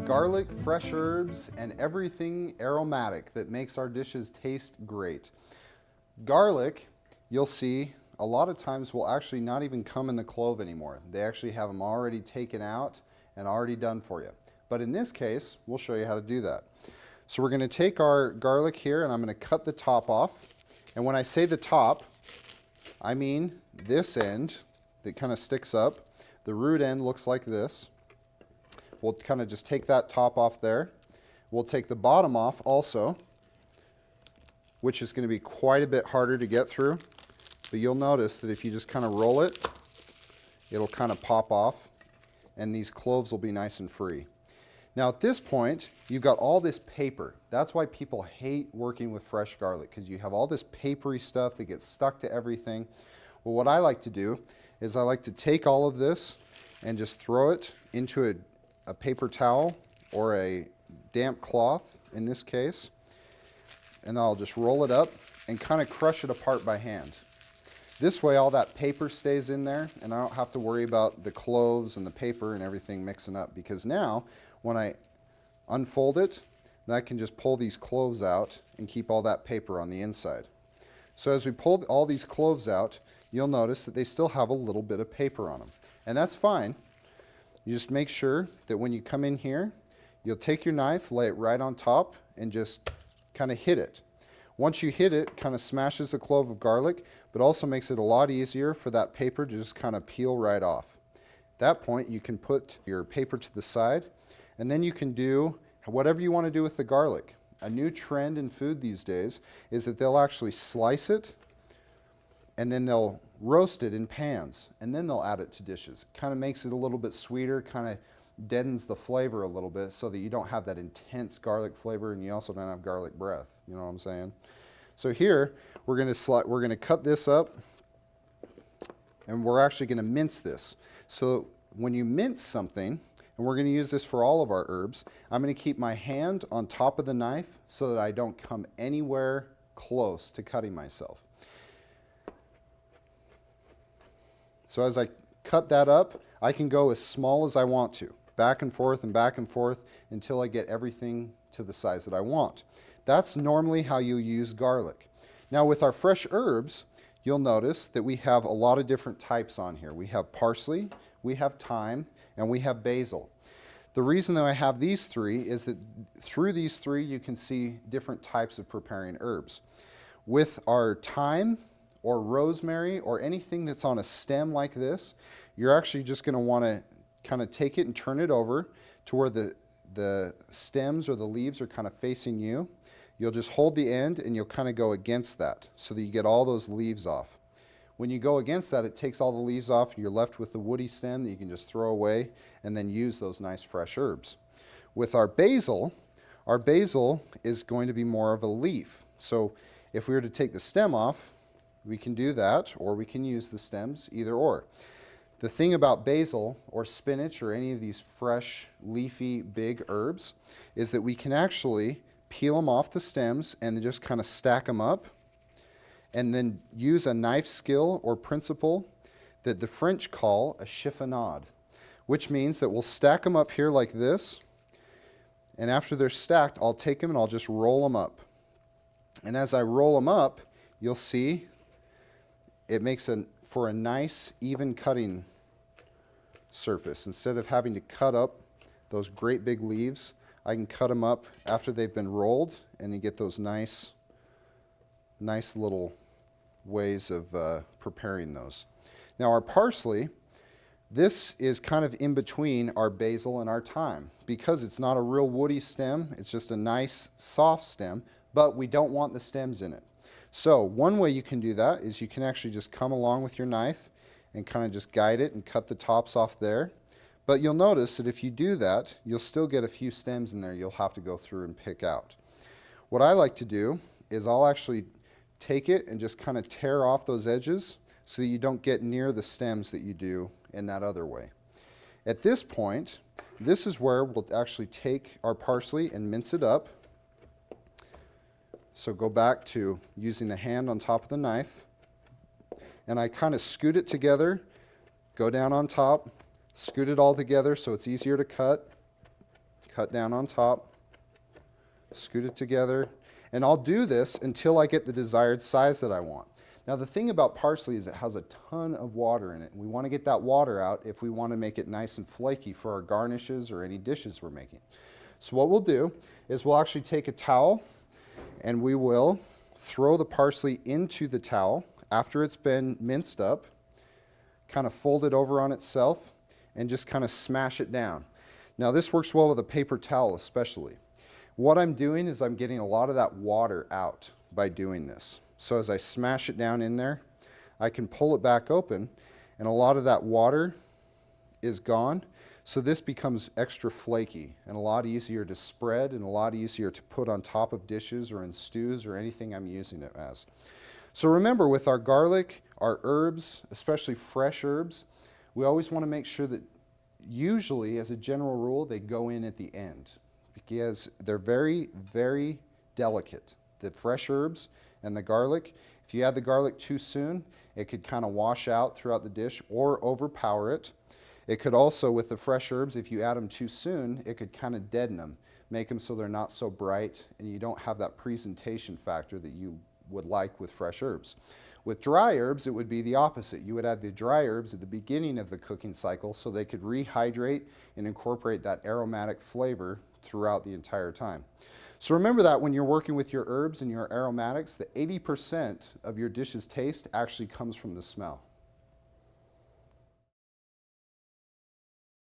Garlic, fresh herbs, and everything aromatic that makes our dishes taste great. Garlic, you'll see, a lot of times will actually not even come in the clove anymore. They actually have them already taken out and already done for you. But in this case, we'll show you how to do that. So we're going to take our garlic here and I'm going to cut the top off. And when I say the top, I mean this end that kind of sticks up. The root end looks like this. We'll kind of just take that top off there. We'll take the bottom off also, which is going to be quite a bit harder to get through. But you'll notice that if you just kind of roll it, it'll kind of pop off and these cloves will be nice and free. Now at this point, you've got all this paper. That's why people hate working with fresh garlic, because you have all this papery stuff that gets stuck to everything. Well, what I like to do is I like to take all of this and just throw it into a paper towel or a damp cloth in this case, and I'll just roll it up and kind of crush it apart by hand. This way all that paper stays in there and I don't have to worry about the cloves and the paper and everything mixing up, because now when I unfold it, then I can just pull these cloves out and keep all that paper on the inside. So as we pull all these cloves out, you'll notice that they still have a little bit of paper on them, and that's fine. You just make sure that when you come in here, you'll take your knife, lay it right on top, and just kind of hit it. Once you hit it, kind of smashes the clove of garlic, but also makes it a lot easier for that paper to just kind of peel right off. At that point, you can put your paper to the side, and then you can do whatever you want to do with the garlic. A new trend in food these days is that they'll actually slice it, and then they'll roast it in pans, and then they'll add it to dishes. Kind of makes it a little bit sweeter, kind of deadens the flavor a little bit so that you don't have that intense garlic flavor and you also don't have garlic breath. You know what I'm saying? So here, we're going to cut this up, and we're actually going to mince this. So when you mince something, and we're going to use this for all of our herbs, I'm going to keep my hand on top of the knife so that I don't come anywhere close to cutting myself. So as I cut that up, I can go as small as I want to, back and forth until I get everything to the size that I want. That's normally how you use garlic. Now with our fresh herbs, you'll notice that we have a lot of different types on here. We have parsley, we have thyme, and we have basil. The reason that I have these three is that through these three you can see different types of preparing herbs. With our thyme or rosemary or anything that's on a stem like this, you're actually just going to want to kind of take it and turn it over to where the stems or the leaves are kind of facing you. You'll just hold the end and you'll kind of go against that so that you get all those leaves off. When you go against that, it takes all the leaves off and you're left with the woody stem that you can just throw away and then use those nice fresh herbs. With our basil is going to be more of a leaf. So if we were to take the stem off, we can do that, or we can use the stems, either or. The thing about basil or spinach or any of these fresh, leafy, big herbs is that we can actually peel them off the stems and just kind of stack them up, and then use a knife skill or principle that the French call a chiffonade, which means that we'll stack them up here like this, and after they're stacked, I'll take them and I'll just roll them up. And as I roll them up, you'll see it makes for a nice, even cutting surface. Instead of having to cut up those great big leaves, I can cut them up after they've been rolled, and you get those nice little ways of preparing those. Now our parsley, this is kind of in between our basil and our thyme, because it's not a real woody stem, it's just a nice soft stem, but we don't want the stems in it. So one way you can do that is you can actually just come along with your knife and kind of just guide it and cut the tops off there. But you'll notice that if you do that, you'll still get a few stems in there you'll have to go through and pick out. What I like to do is I'll actually take it and just kind of tear off those edges so that you don't get near the stems that you do in that other way. At this point, this is where we'll actually take our parsley and mince it up. So go back to using the hand on top of the knife, and I kind of scoot it together go down on top, scoot it all together so it's easier to cut, cut down on top, scoot it together, and I'll do this until I get the desired size that I want. Now the thing about parsley is it has a ton of water in it. We want to get that water out if we want to make it nice and flaky for our garnishes or any dishes we're making. So what we'll do is we'll actually take a towel and we will throw the parsley into the towel after it's been minced up, kind of fold it over on itself, and just kind of smash it down. Now this works well with a paper towel especially. What I'm doing is I'm getting a lot of that water out by doing this. So as I smash it down in there, I can pull it back open, and a lot of that water is gone. So this becomes extra flaky and a lot easier to spread and a lot easier to put on top of dishes or in stews or anything I'm using it as. So remember, with our garlic, our herbs, especially fresh herbs, we always want to make sure that usually, as a general rule, they go in at the end because they're very, very delicate. The fresh herbs and the garlic, if you add the garlic too soon, it could kind of wash out throughout the dish or overpower it. It could also, with the fresh herbs, if you add them too soon, it could kind of deaden them, make them so they're not so bright, and you don't have that presentation factor that you would like with fresh herbs. With dry herbs, it would be the opposite. You would add the dry herbs at the beginning of the cooking cycle so they could rehydrate and incorporate that aromatic flavor throughout the entire time. So remember that when you're working with your herbs and your aromatics, the 80% of your dish's taste actually comes from the smell.